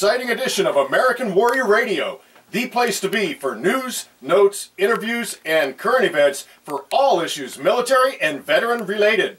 exciting edition of American Warrior Radio, the place to be for news, notes, interviews, and current events for all issues military and veteran related.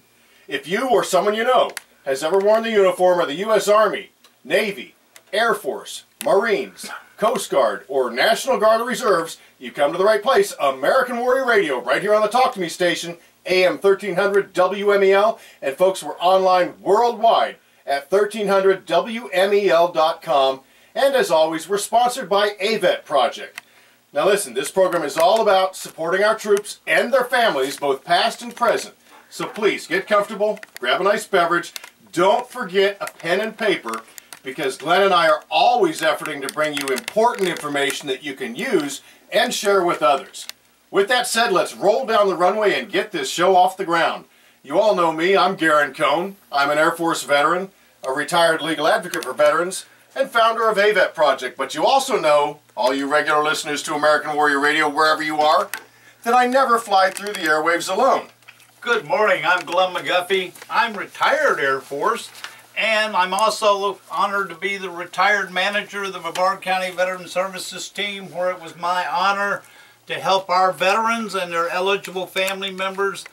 If you or someone you know has ever worn the uniform of the U.S. Army, Navy, Air Force, Marines, Coast Guard, or National Guard or Reserves, you've come to the right place. American Warrior Radio, right here on the Talk to Me station, AM 1300 WMEL, and folks, we're online worldwide at 1300WMEL.com, and as always, we're sponsored by AVET Project. Now listen, this program is all about supporting our troops and their families, both past and present. So please, get comfortable, grab a nice beverage, don't forget a pen and paper, because Glenn and I are always efforting to bring you important information that you can use and share with others. With that said, let's roll down the runway and get this show off the ground. You all know me, I'm Garen Cohn. I'm an Air Force veteran, a retired legal advocate for veterans, and founder of AVET Project. But you also know, all you regular listeners to American Warrior Radio, wherever you are, that I never fly through the airwaves alone. Good morning, I'm Glenn Mcguffey. I'm retired Air Force, and I'm also honored to be the retired manager of the Brevard County Veteran Services team, where it was my honor to help our veterans and their eligible family members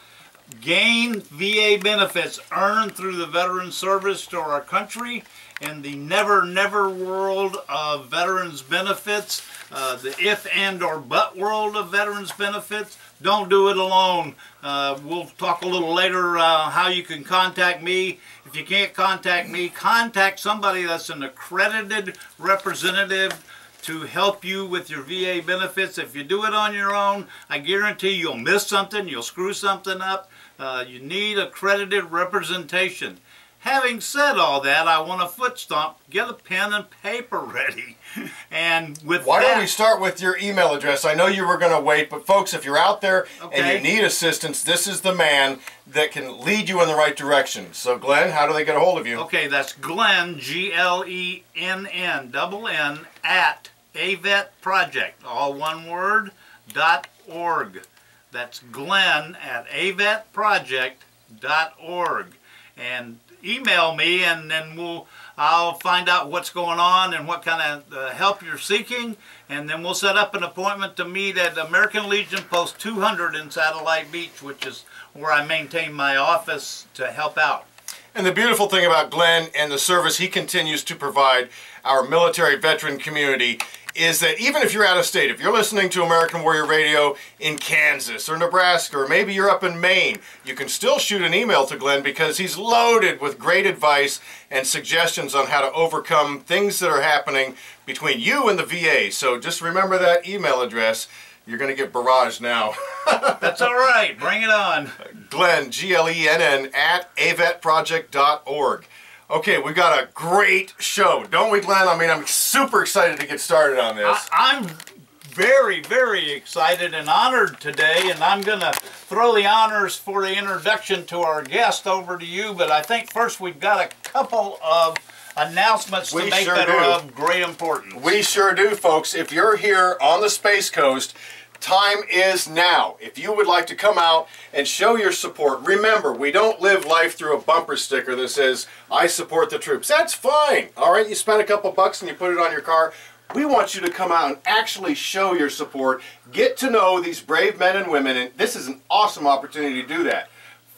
gain VA benefits earned through the veteran service to our country in the never world of veterans benefits, the if and or but world of veterans benefits. Don't do it alone. We'll talk a little later how you can contact me. If you can't contact me, contact somebody that's an accredited representative to help you with your VA benefits. If you do it on your own, I guarantee you'll miss something, you'll screw something up. You need accredited representation. Having said all that, I want to foot stomp. Get a pen and paper ready. And with Why don't we start with your email address? I know you were going to wait, but folks, if you're out there and you need assistance, this is the man that can lead you in the right direction. So Glenn, how do they get a hold of you? Okay, that's Glenn, G-L-E-N-N, at AVET Project, all one word, .org. That's Glenn at avetproject.org. And email me, and then I'll find out what's going on and what kind of help you're seeking, and then we'll set up an appointment to meet at American Legion Post 200 in Satellite Beach, which is where I maintain my office to help out. And the beautiful thing about Glenn and the service he continues to provide our military veteran community is that even if you're out of state, if you're listening to American Warrior Radio in Kansas or Nebraska, or maybe you're up in Maine, you can still shoot an email to Glenn, because he's loaded with great advice and suggestions on how to overcome things that are happening between you and the VA. So just remember that email address. You're going to get barraged now. That's all right. Bring it on. Glenn, G-L-E-N-N, at avetproject.org. Okay, we've got a great show, don't we, Glenn? I mean, I'm super excited to get started on this. I'm very excited and honored today, and I'm going to throw the honors for the introduction to our guest over to you, but I think first we've got a couple of announcements to make that are of great importance. We sure do, folks. If you're here on the Space Coast, time is now. If you would like to come out and show your support, remember, we don't live life through a bumper sticker that says, I support the troops. That's fine. All right, you spent a couple bucks and you put it on your car. We want you to come out and actually show your support, get to know these brave men and women, and this is an awesome opportunity to do that.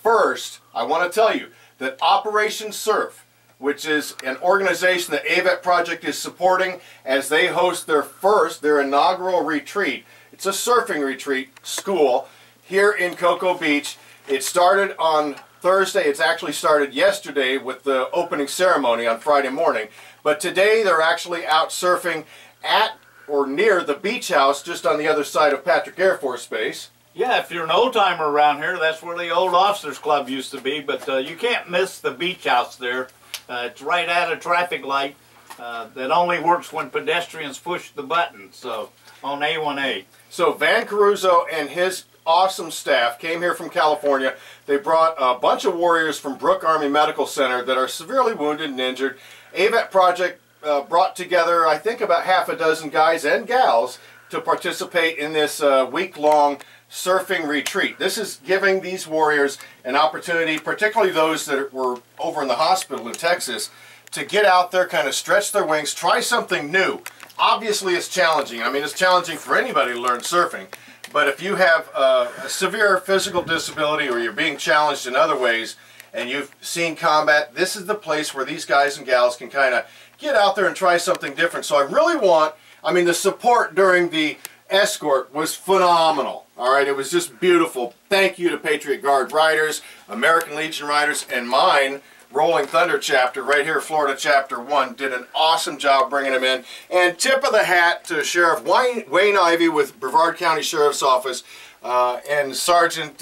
First, I want to tell you that Operation Surf, which is an organization that AVET Project is supporting as they host their inaugural retreat. It's a surfing retreat school here in Cocoa Beach. It started on Thursday. It's actually started yesterday with the opening ceremony on Friday morning. But today they're actually out surfing at or near the beach house just on the other side of Patrick Air Force Base. Yeah, if you're an old-timer around here, that's where the old officers club used to be. But you can't miss the beach house there. It's right at a traffic light that only works when pedestrians push the button, so on A1A. So Van Caruso and his awesome staff came here from California. They brought a bunch of warriors from Brooke Army Medical Center that are severely wounded and injured. AVET Project brought together, I think, about half a dozen guys and gals to participate in this week-long surfing retreat. This is giving these warriors an opportunity, particularly those that were over in the hospital in Texas, to get out there, kind of stretch their wings, try something new. Obviously, it's challenging. I mean, it's challenging for anybody to learn surfing. But if you have a severe physical disability or you're being challenged in other ways and you've seen combat, this is the place where these guys and gals can kind of get out there and try something different. So I really want, I mean, the support during the escort was phenomenal. All right, it was just beautiful. Thank you to Patriot Guard riders, American Legion riders, and mine, Rolling Thunder chapter, right here, Florida Chapter 1, did an awesome job bringing them in. And tip of the hat to Sheriff Wayne Ivey with Brevard County Sheriff's Office and Sergeant,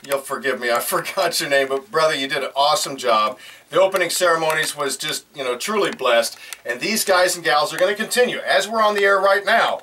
you'll forgive me, I forgot your name, but brother, you did an awesome job. The opening ceremonies was just, you know, truly blessed. And these guys and gals are going to continue. As we're on the air right now,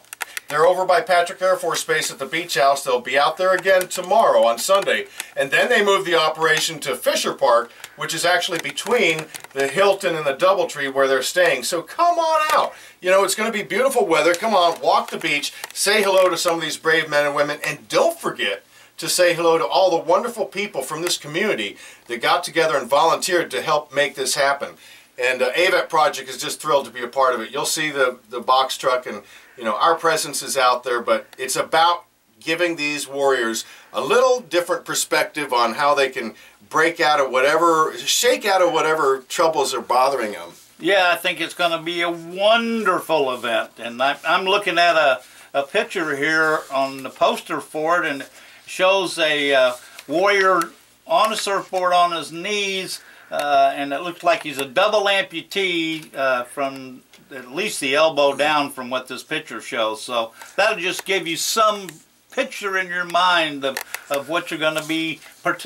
they're over by Patrick Air Force Base at the beach house. They'll be out there again tomorrow on Sunday. And then they move the operation to Fisher Park, which is actually between the Hilton and the Doubletree where they're staying. So come on out. You know, it's going to be beautiful weather. Come on, walk the beach, say hello to some of these brave men and women, and don't forget to say hello to all the wonderful people from this community that got together and volunteered to help make this happen. And AVET Project is just thrilled to be a part of it. You'll see the box truck, and you know, our presence is out there, but it's about giving these warriors a little different perspective on how they can break out of whatever, shake out of whatever troubles are bothering them. Yeah, I think it's going to be a wonderful event. And I'm looking at a picture here on the poster for it, and it shows a warrior on a surfboard on his knees, and it looks like he's a double amputee from at least the elbow down from what this picture shows. So that'll just give you some picture in your mind of what you're going to be,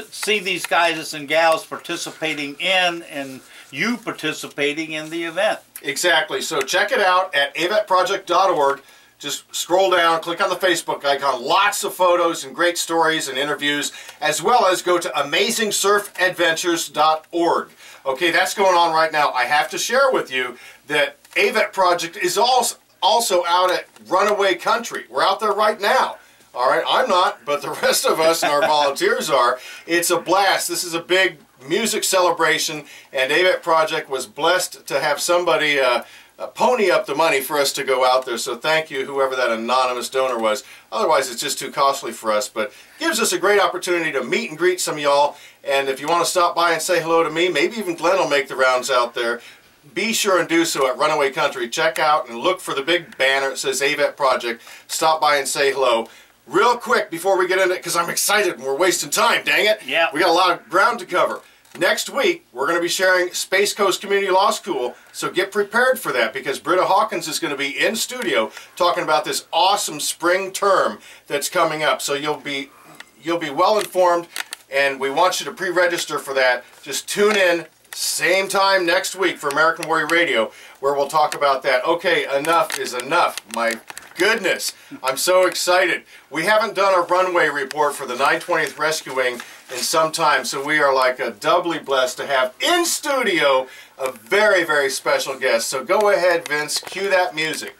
see these guys and gals participating in, and you participating in the event. Exactly. So check it out at avetproject.org. Just scroll down, click on the Facebook icon. Lots of photos and great stories and interviews, as well as go to amazingsurfadventures.org. Okay, that's going on right now. I have to share with you that AVET Project is also out at Runaway Country. We're out there right now. All right, I'm not, but the rest of us and our volunteers are. It's a blast. This is a big music celebration, and AVET Project was blessed to have somebody pony up the money for us to go out there. So thank you, whoever that anonymous donor was. Otherwise, it's just too costly for us, but gives us a great opportunity to meet and greet some of y'all. And if you want to stop by and say hello to me, maybe even Glenn will make the rounds out there. Be sure and do so at Runaway Country. Check out and look for the big banner that says AVET Project. Stop by and say hello. Real quick before we get into it, because I'm excited and we're wasting time, dang it. Yeah. We got a lot of ground to cover. Next week, we're going to be sharing Space Coast Community Law School, so get prepared for that, because Britta Hawkins is going to be in studio talking about this awesome spring term that's coming up. So you'll be well informed, and we want you to pre-register for that. Just tune in, same time next week for American Warrior Radio, where we'll talk about that. Okay, enough is enough. My goodness, I'm so excited. We haven't done a runway report for the 920th Rescue Wing in some time, so we are like doubly blessed to have in studio a very, very special guest. So go ahead, Vince, cue that music.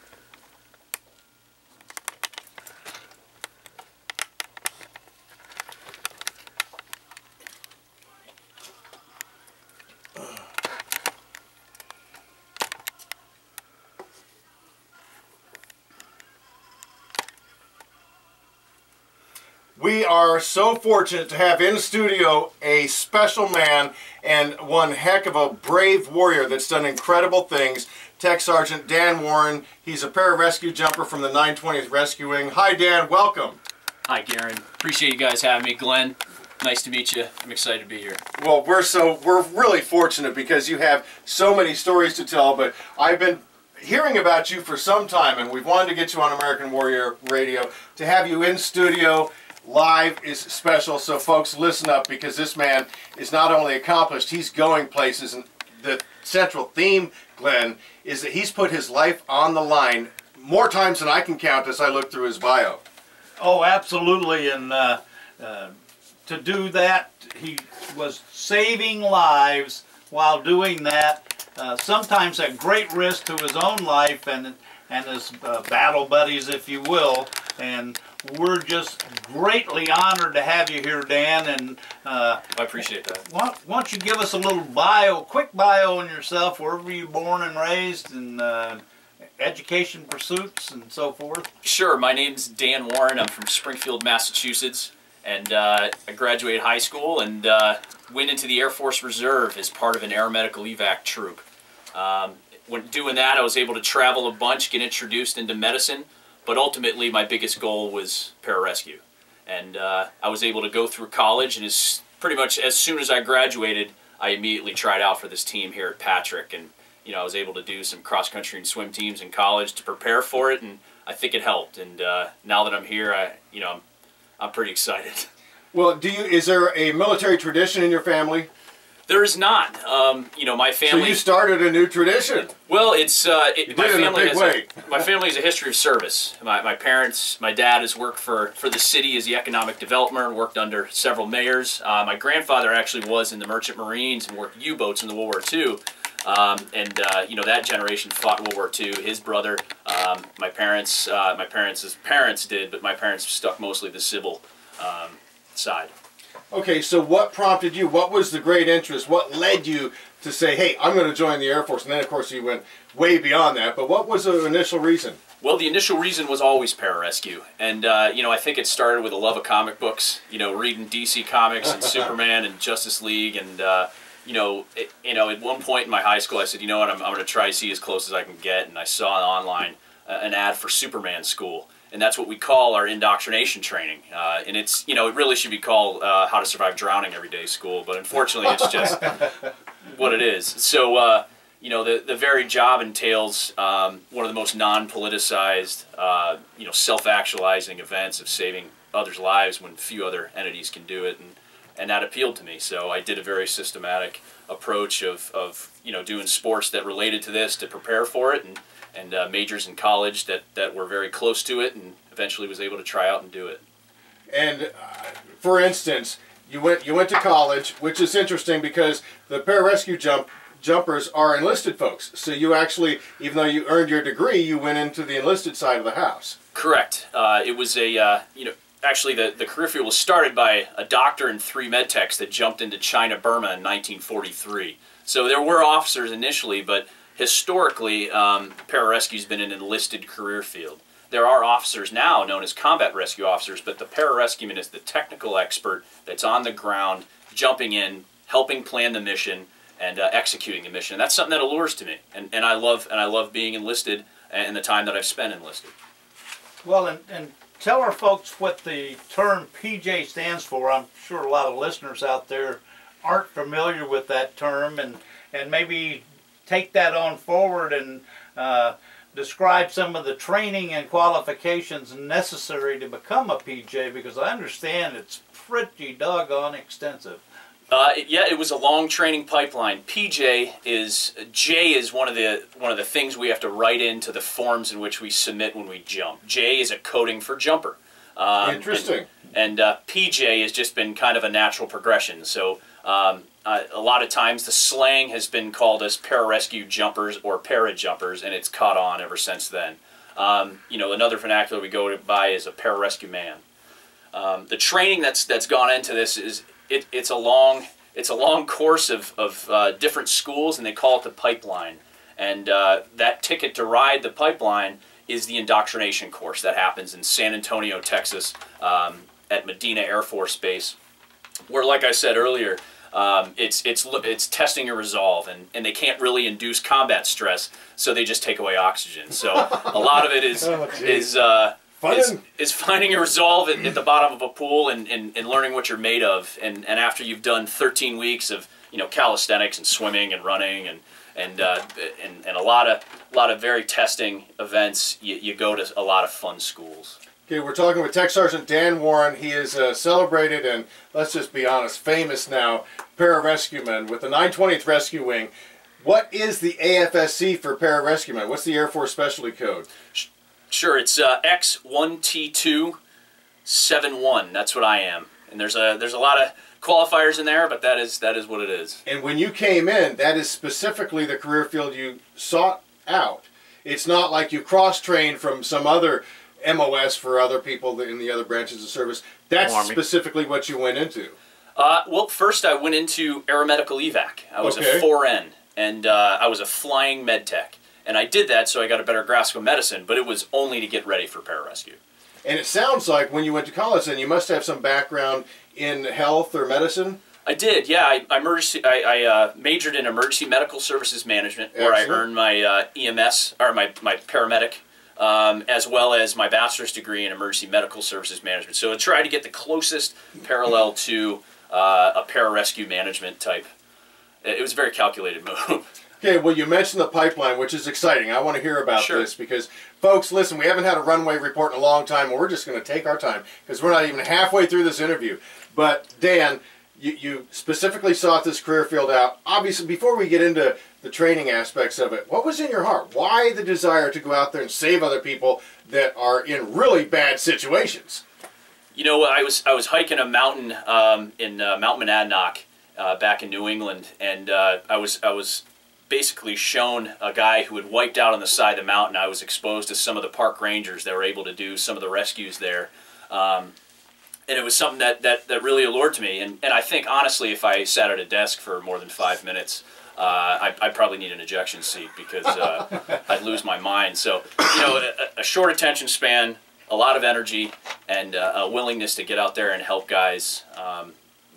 We are so fortunate to have in studio a special man and one heck of a brave warrior that's done incredible things. Tech Sergeant Dan Warren. He's a pararescue jumper from the 920th Rescue Wing. Hi, Dan. Welcome. Hi, Garen. Appreciate you guys having me. Glenn, nice to meet you. I'm excited to be here. Well, we're really fortunate because you have so many stories to tell, but I've been hearing about you for some time, and we've wanted to get you on American Warrior Radio. To have you in studio live is special, so folks, listen up, because this man is not only accomplished, he's going places, and the central theme, Glenn, is that he's put his life on the line more times than I can count as I look through his bio. Oh, absolutely, and to do that, he was saving lives while doing that, sometimes at great risk to his own life and his battle buddies, if you will. And we're just greatly honored to have you here, Dan. And I appreciate that. why don't you give us a little bio, quick bio on yourself, wherever you were born and raised, and education pursuits and so forth. Sure. My name's Dan Warren. I'm from Springfield, Massachusetts, and I graduated high school and went into the Air Force Reserve as part of an aeromedical evac troop. When doing that, I was able to travel a bunch, get introduced into medicine, but ultimately my biggest goal was pararescue. And I was able to go through college, and pretty much as soon as I graduated, I immediately tried out for this team here at Patrick. And I was able to do some cross-country and swim teams in college to prepare for it, and I think it helped. And now that I'm here, I'm pretty excited. Well, is there a military tradition in your family? There is not. My family. So you started a new tradition. Well, it's my family has a history of service. My parents, my dad has worked for the city as the economic developer and worked under several mayors. My grandfather actually was in the Merchant Marines and worked U-boats in the World War II. That generation fought World War II. His brother, my parents' parents did, but my parents stuck mostly the civil side. Okay, so what prompted you? What was the great interest? What led you to say, hey, I'm going to join the Air Force? And then, of course, you went way beyond that. But what was the initial reason? Well, the initial reason was always pararescue. And, I think it started with a love of comic books, reading DC Comics and Superman and Justice League. And, at one point in my high school, I said, you know what, I'm going to try to see as close as I can get. And I saw online an ad for Superman School. And that's what we call our indoctrination training. And it's, it really should be called How to Survive Drowning Everyday School, but unfortunately it's just what it is. So, the very job entails one of the most non-politicized, self-actualizing events of saving others' lives when few other entities can do it. And that appealed to me. So I did a very systematic approach of doing sports that related to this to prepare for it, and majors in college that were very close to it, and eventually was able to try out and do it. And for instance, you went to college, which is interesting because the pararescue jumpers are enlisted folks. So you actually, even though you earned your degree, you went into the enlisted side of the house. Correct. It was actually the career field was started by a doctor and 3 med techs that jumped into China, Burma in 1943. So there were officers initially, but historically, pararescue's been an enlisted career field. There are officers now known as combat rescue officers, but the pararescueman is the technical expert that's on the ground, jumping in, helping plan the mission, and executing the mission. And that's something that allures to me, and I love being enlisted and the time that I've spent enlisted. Well, and tell our folks what the term PJ stands for. I'm sure a lot of listeners out there aren't familiar with that term, and maybe take that on forward and describe some of the training and qualifications necessary to become a PJ, because I understand it's pretty doggone extensive. Yeah, it was a long training pipeline. J is one of the things we have to write into the forms in which we submit when we jump. J is a coding for jumper. Interesting. And PJ has just been kind of a natural progression. So a lot of times the slang has been called as pararescue jumpers or para-jumpers, and it's caught on ever since then. Another vernacular we go by is a pararescue man. The training that's gone into this is it's a long course of different schools, and they call it the pipeline. And that ticket to ride the pipeline is the indoctrination course that happens in San Antonio, Texas, at Medina Air Force Base, where, like I said earlier, it's testing your resolve, and they can't really induce combat stress, so they just take away oxygen. So a lot of it is finding your resolve at the bottom of a pool and learning what you're made of. And after you've done 13 weeks of calisthenics and swimming and running and a lot of very testing events, you go to a lot of fun schools. Okay, we're talking with Tech Sergeant Dan Warren. He is celebrated and, let's just be honest, famous now pararescueman with the 920th Rescue Wing. What is the AFSC for pararescueman? What's the Air Force specialty code? Sure, it's X1T271. That's what I am. And there's a lot of qualifiers in there, but that is what it is. And when you came in, that is specifically the career field you sought out. It's not like you cross-trained from some other MOS for other people in the other branches of service. That's Army. specifically what you went into. Well, first I went into aeromedical evac. I was a 4N, and I was a flying med tech. And I did that so I got a better grasp of medicine, but it was only to get ready for pararescue. And it sounds like when you went to college, then you must have some background in health or medicine. I did, yeah. I majored in emergency medical services management, where I earned my EMS, or my paramedic, as well as my bachelor's degree in emergency medical services management. So I tried to get the closest parallel to a pararescue management type. It was a very calculated move. Okay, well, you mentioned the pipeline, which is exciting. I want to hear about this because, folks, listen, we haven't had a runway report in a long time, and we're just going to take our time because we're not even halfway through this interview. But, Dan, you specifically sought this career field out. Obviously, before we get into the training aspects of it, what was in your heart? Why the desire to go out there and save other people that are in really bad situations? You know, I was hiking a mountain in Mount Monadnock back in New England, and I was basically shown a guy who had wiped out on the side of the mountain. I was exposed to some of the park rangers that were able to do some of the rescues there. And it was something that really allured to me. And I think, honestly, if I sat at a desk for more than 5 minutes, I'd probably need an ejection seat because I'd lose my mind. So, you know, a short attention span, a lot of energy, and a willingness to get out there and help guys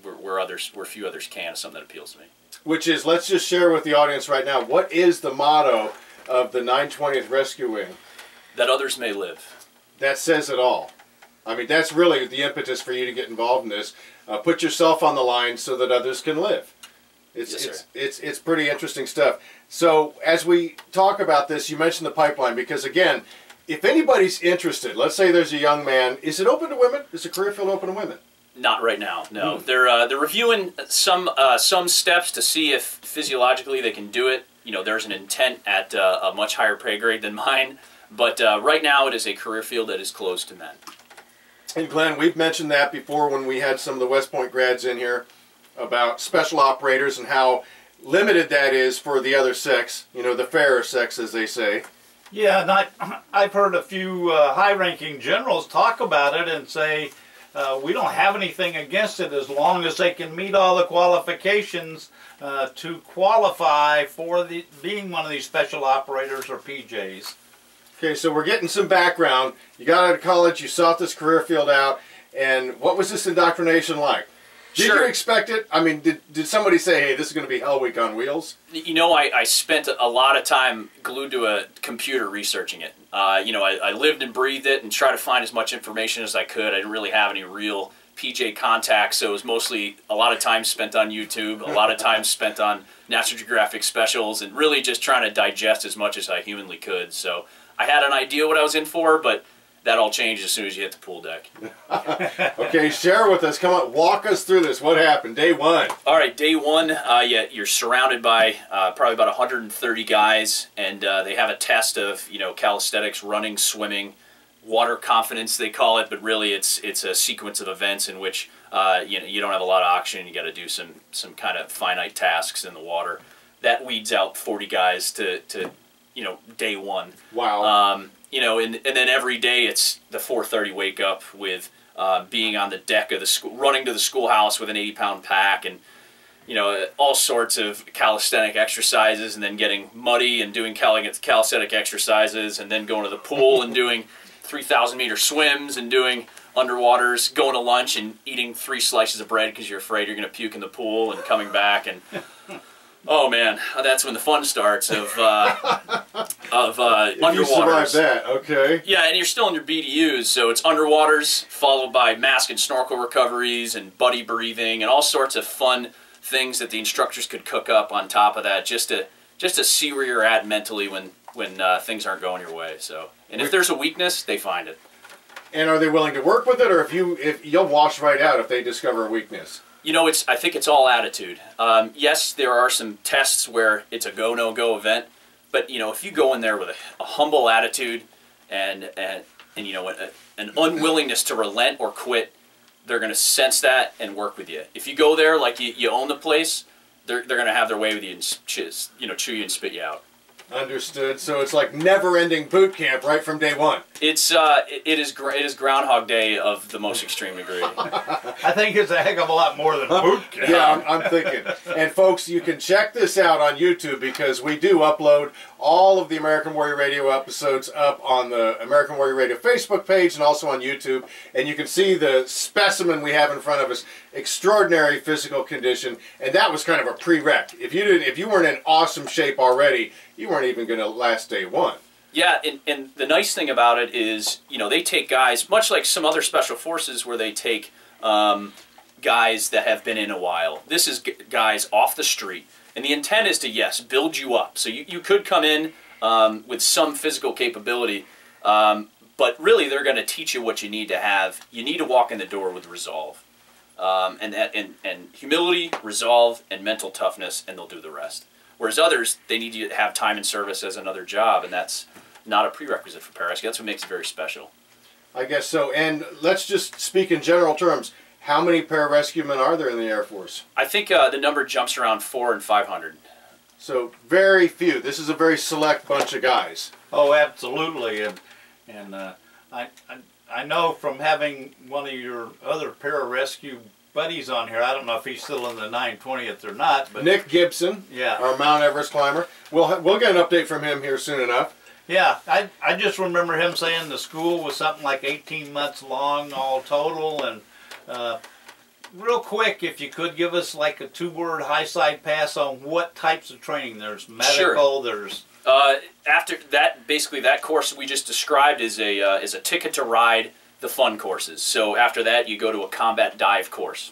where few others can is something that appeals to me. Which is, let's just share with the audience right now, what is the motto of the 920th Rescue Wing? That others may live. That says it all. I mean, that's really the impetus for you to get involved in this. Put yourself on the line so that others can live. It's pretty interesting stuff. So as we talk about this, you mentioned the pipeline because, again, if anybody's interested, let's say there's a young man, is it open to women? Is the career field open to women? Not right now, no. They're reviewing some steps to see if physiologically they can do it. You know, there's an intent at a much higher pay grade than mine, but right now it is a career field that is closed to men. And Glenn, we've mentioned that before when we had some of the West Point grads in here about special operators and how limited that is for the other sex, you know, the fairer sex, as they say. Yeah, and I've heard a few high-ranking generals talk about it and say, we don't have anything against it as long as they can meet all the qualifications to qualify for being one of these special operators or PJs. Okay, so we're getting some background. You got out of college, you sought this career field out, and what was this indoctrination like? Did you expect it? I mean, did somebody say, hey, this is going to be Hell Week on wheels? You know, I spent a lot of time glued to a computer researching it. You know, I lived and breathed it and tried to find as much information as I could. I didn't really have any real PJ contacts, so it was mostly a lot of time spent on YouTube, a lot of time spent on National Geographic specials, and really just trying to digest as much as I humanly could. So I had an idea what I was in for, but that all changed as soon as you hit the pool deck. Okay, share with us. Come on, walk us through this. What happened? Day one. All right, day one, you're surrounded by probably about 130 guys, and they have a test of, you know, calisthenics, running, swimming, water confidence they call it, but really it's a sequence of events in which you know, you don't have a lot of oxygen. You got to do some kind of finite tasks in the water. That weeds out 40 guys to you know, day one. Wow. You know, and then every day it's the 4:30 wake up with being on the deck of the school, running to the schoolhouse with an 80-pound pack, and you know, all sorts of calisthenic exercises, and then getting muddy and doing calisthenic exercises, and then going to the pool and doing 3,000-meter swims and doing underwaters, going to lunch and eating 3 slices of bread because you're afraid you're going to puke in the pool, and coming back and oh man, that's when the fun starts of underwaters. You survived that, okay. Yeah, and you're still in your BDUs, so it's underwaters followed by mask and snorkel recoveries and buddy breathing and all sorts of fun things that the instructors could cook up on top of that, just to see where you're at mentally when things aren't going your way. So, and if there's a weakness, they find it. And are they willing to work with it, or if you'll wash right out if they discover a weakness? You know, I think it's all attitude. Yes, there are some tests where it's a go, no-go event, but, you know, if you go in there with a humble attitude and you know, an unwillingness to relent or quit, they're going to sense that and work with you. If you go there like you own the place, they're going to have their way with you and chew you and spit you out. Understood. So it's like never-ending boot camp right from day one. It is Groundhog Day of the most extreme degree. I think it's a heck of a lot more than boot camp. Yeah, I'm thinking. And folks, you can check this out on YouTube because we do upload all of the American Warrior Radio episodes up on the American Warrior Radio Facebook page and also on YouTube. And you can see the specimen we have in front of us. Extraordinary physical condition, and that was kind of a prereq. If you weren't in awesome shape already, you weren't even going to last day one. Yeah, and the nice thing about it is, you know, they take guys, much like some other special forces where they take guys that have been in a while. This is guys off the street. And the intent is to, yes, build you up. So you could come in with some physical capability, but really they're going to teach you what you need to have. You need to walk in the door with resolve. And humility, resolve, and mental toughness, and they'll do the rest. Whereas others, they need you to have time and service as another job, and that's not a prerequisite for pararescue. That's what makes it very special. I guess so. And let's just speak in general terms. How many pararescuemen are there in the Air Force? I think the number jumps around 400 and 500. So very few. This is a very select bunch of guys. Oh, absolutely. And I know from having one of your other pararescue buddies on here, I don't know if he's still in the 920th or not, but Nick Gibson, yeah, our Mount Everest climber. We'll get an update from him here soon enough. Yeah, I just remember him saying the school was something like 18 months long all total. And real quick, if you could give us like a 2-word high-side pass on what types of training. There's medical, sure. There's... After that, basically that course we just described is a ticket to ride the fun courses. So after that, you go to a combat dive course.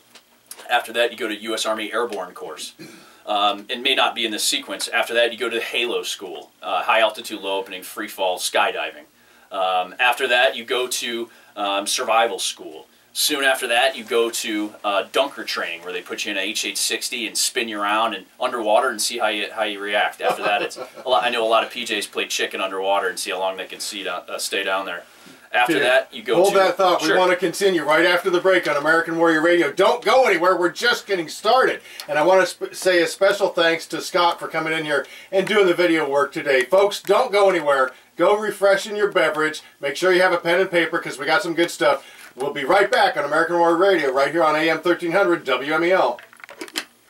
After that, you go to U.S. Army Airborne course. It may not be in this sequence. After that, you go to the Halo School, high altitude, low opening, free fall, skydiving. After that, you go to survival school. Soon after that, you go to dunker training, where they put you in a H-860 and spin you around and underwater and see how you react. After that, it's a lot. I know a lot of PJs play chicken underwater and see how long they can stay down there. After that, you go Hold that thought. Sure. We want to continue right after the break on American Warrior Radio. Don't go anywhere. We're just getting started. And I want to say a special thanks to Scott for coming in here and doing the video work today. Folks, don't go anywhere. Go refreshing your beverage. Make sure you have a pen and paper because we got some good stuff. We'll be right back on American Warrior Radio right here on AM 1300 WMEL.